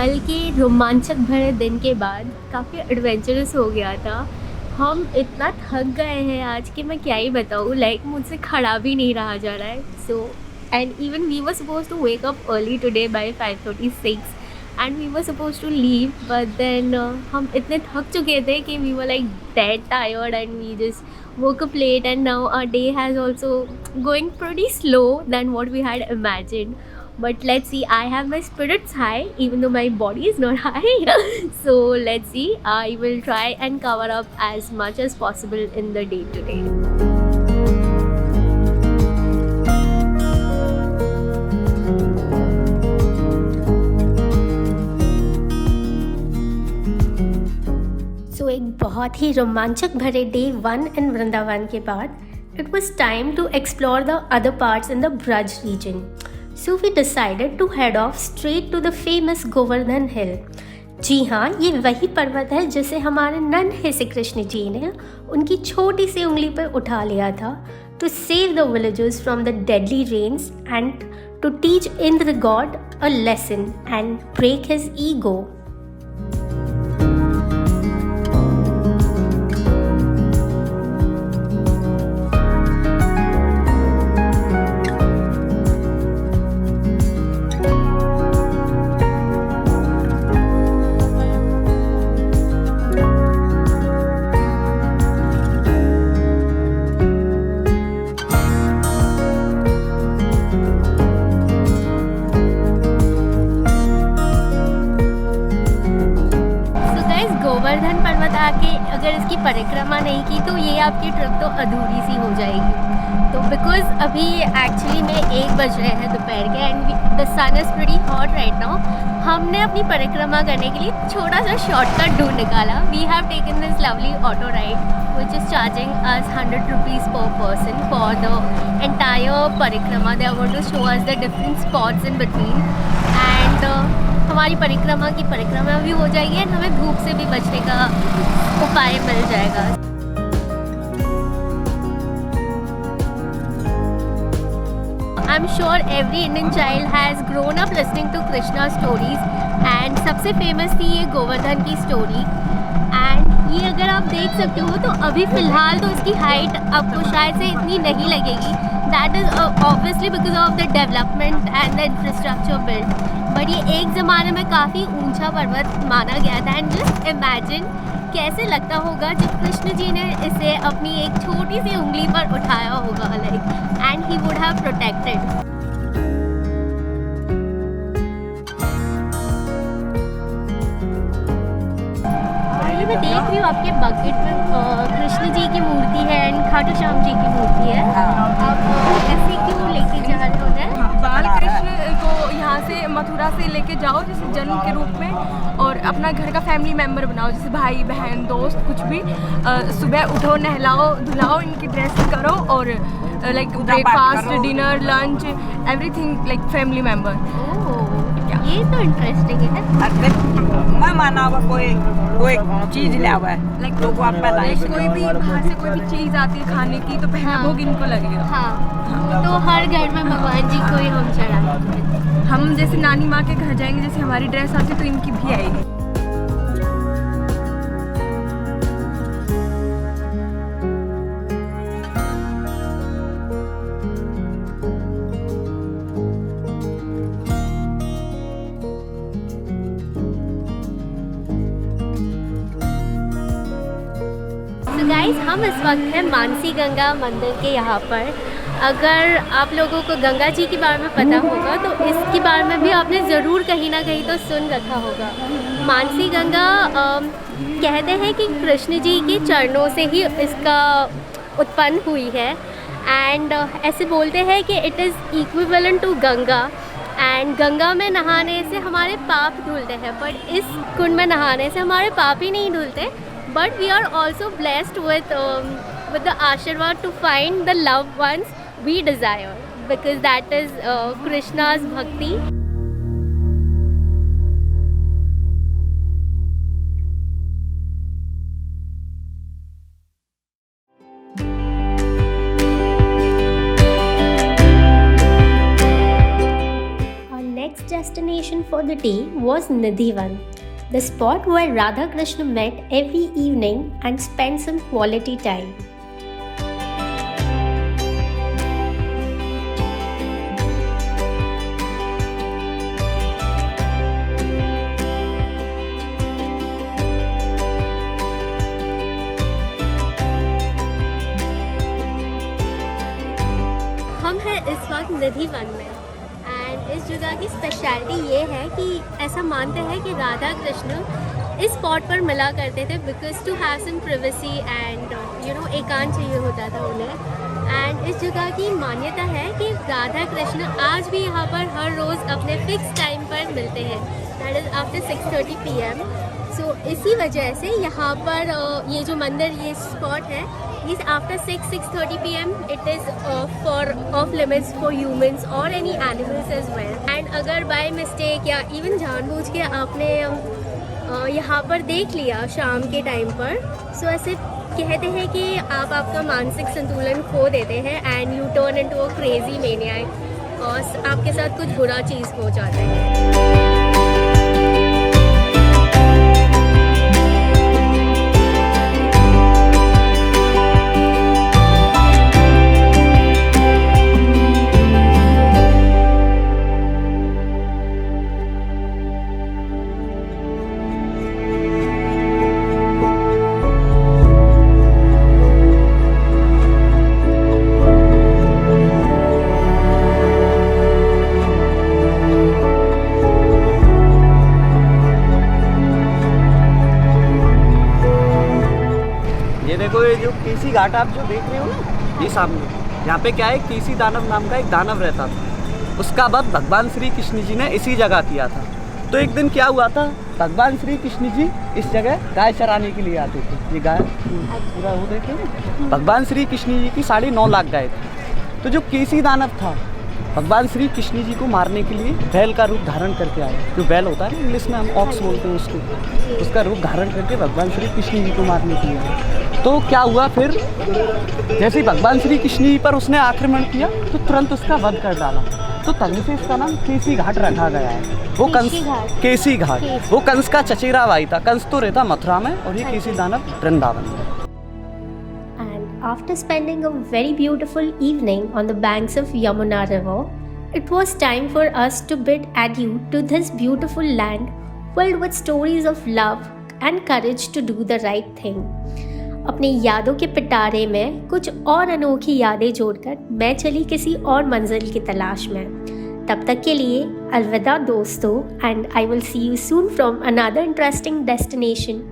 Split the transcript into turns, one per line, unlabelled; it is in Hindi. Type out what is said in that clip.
कल के रोमांचक भरे दिन के बाद काफ़ी एडवेंचरस हो गया था। हम इतना थक गए हैं आज कि मैं क्या ही बताऊँ, लाइक मुझसे खड़ा भी नहीं रहा जा रहा है। So and even we were suppose to wake up early today by 5:36 and we were suppose to leave, but then हम इतने थक चुके थे कि we were like dead tired and we just woke up late, and now our day has also going pretty slow than what we had imagined. But let's see, I have my spirits high even though my body is not high. So let's see, I will try and cover up as much as possible in the day today. So एक बहुत ही रोमांचक भरे डे 1 इन वृंदावन के बाद it was time to explore the other parts in the Braj region. So we decided to head off straight to the famous Govardhan Hill. जी हाँ, ये वही पर्वत है जिसे हमारे नन्हे से कृष्ण जी ने उनकी छोटी सी उंगली पर उठा लिया था to save the villagers from the deadly rains and to teach Indra god a lesson and break his ego. Govardhan पर्वत आके अगर इसकी परिक्रमा नहीं की तो ये आपकी ट्रिप तो अधूरी सी हो जाएगी। तो बिकॉज अभी एक्चुअली में 1 बज रहे हैं दोपहर के and the sun is pretty hot right now. हमने अपनी परिक्रमा करने के लिए छोटा सा शॉर्टकट ढूंढ निकाला। We have taken this lovely auto ride which is charging us 100 rupees per person for the entire परिक्रमा. They are going to show us the different spots in between and हमारी परिक्रमा की परिक्रमा भी हो जाएगी एंड हमें धूप से भी बचने का उपाय मिल जाएगा। I'm sure every Indian child has grown up listening to Krishna stories and सबसे फेमस थी ये गोवर्धन की स्टोरी। एंड ये अगर आप देख सकते हो तो अभी फ़िलहाल तो इसकी हाइट आपको शायद से इतनी नहीं लगेगी। That is obviously because of the development and the infrastructure build, but ये एक ज़माने में काफ़ी ऊंचा पर्वत माना गया था। एंड जस्ट इमेजिन कैसे लगता होगा जब कृष्ण जी ने इसे अपनी एक छोटी सी उंगली पर उठाया होगा, like and he would have protected. मैं देख रही हूँ आपके बकेट में कृष्ण जी की मूर्ति है एंड खाटू श्याम जी की मूर्ति है। आप ऐसे क्यों लेके जा रहे हो उन्हें?
बाल कृष्ण को यहाँ से मथुरा से लेके जाओ जैसे जन्म के रूप में, और अपना घर का फैमिली मेम्बर बनाओ, जैसे भाई बहन दोस्त कुछ भी। सुबह उठो, नहलाओ धुलाओ, इनकी ड्रेस करो और like breakfast dinner lunch everything like family member.
ये तो इंटरेस्टिंग है।
मैं माना कोई चीज ले आवा है
लाइक तो कोई भी बाहर से कोई भी चीज आती है खाने की तो पहला भोग इनको लगेगा।
हाँ, तो हर घर में भगवान जी को ही हम चढ़ाते हैं।
हम जैसे नानी माँ के घर जाएंगे, जैसे हमारी ड्रेस आती है तो इनकी भी आएगी।
गाइस, हम इस वक्त हैं मानसी गंगा मंदिर के यहाँ पर। अगर आप लोगों को गंगा जी के बारे में पता होगा तो इसके बारे में भी आपने ज़रूर कहीं ना कहीं तो सुन रखा होगा। मानसी गंगा कहते हैं कि कृष्ण जी के चरणों से ही इसका उत्पन्न हुई है एंड ऐसे बोलते हैं कि it is equivalent to Ganga and Ganga में नहाने से हमारे पाप धुलते हैं, बट इस कुंड में नहाने से हमारे पाप ही नहीं धुलते, but we are also blessed with the ashirwad to find the loved ones we desire, because that is Krishna's bhakti. destination for the day was Nidhivan, the spot where Radha Krishna met every evening and spent some quality time. हम हैं इस वक्त निधिवन में एंड इस जगह की स्पेशलिटी ये है कि ऐसा मानते हैं कि राधा कृष्ण इस स्पॉट पर मिला करते थे because to have some privacy and एकांत चाहिए होता था उन्हें। एंड इस जगह की मान्यता है कि राधा कृष्ण आज भी यहाँ पर हर रोज़ अपने फिक्स टाइम पर मिलते हैं, दैट इज़ आफ्टर 6:30 PM। सो इसी वजह से यहाँ पर ये जो मंदिर, ये स्पॉट है, is after 6:30 PM it is off limits for humans or any animals as well. And अगर by mistake या even जानबूझ के आपने यहाँ पर देख लिया शाम के टाइम पर, सो ऐसे कहते हैं कि आप आपका मानसिक संतुलन खो देते हैं and U turn into a crazy मैनियाक और आपके साथ कुछ बुरा चीज़ हो जाता है।
देखो ये जो केसी घाट आप जो देख रहे हो ना, ये सामने, यहाँ पे क्या है, केसी दानव नाम का एक दानव रहता था। उसका वध भगवान श्री कृष्ण जी ने इसी जगह किया था। तो एक दिन क्या हुआ था, भगवान श्री कृष्ण जी इस जगह गाय चराने के लिए आते थे। ये गाय पूरा वो देखे, भगवान श्री कृष्ण जी की 9.5 लाख गाय थी। तो जो केसी दानव था, भगवान श्री कृष्ण जी को मारने के लिए बैल का रूप धारण करके आया। जो बैल होता है ना, इंग्लिश में हम ऑक्स बोलते हैं उसको, उसका रूप धारण करके भगवान श्री कृष्ण जी को मारने के लिए आया। तो क्या हुआ फिर, जैसे ही भगवान श्री कृष्ण जी पर उसने आक्रमण किया तो तुरंत उसका वध कर डाला। तो तभी से इसका नाम केसी घाट रखा गया है। वो कंस, केसी घाट, वो कंस का चचेरा भाई था। कंस तो रहता मथुरा में और ये केसी दानव वृंदावन में।
After spending a very beautiful evening on the banks of Yamuna River, it was time for us to bid adieu to this beautiful land filled with stories of love and courage to do the right thing. अपनी यादों के पिटारे में कुछ और अनोखी यादें जोड़कर मैं चली किसी और मंजिल की तलाश में। तब तक के लिए अलविदा दोस्तों, and I will see you soon from another interesting destination.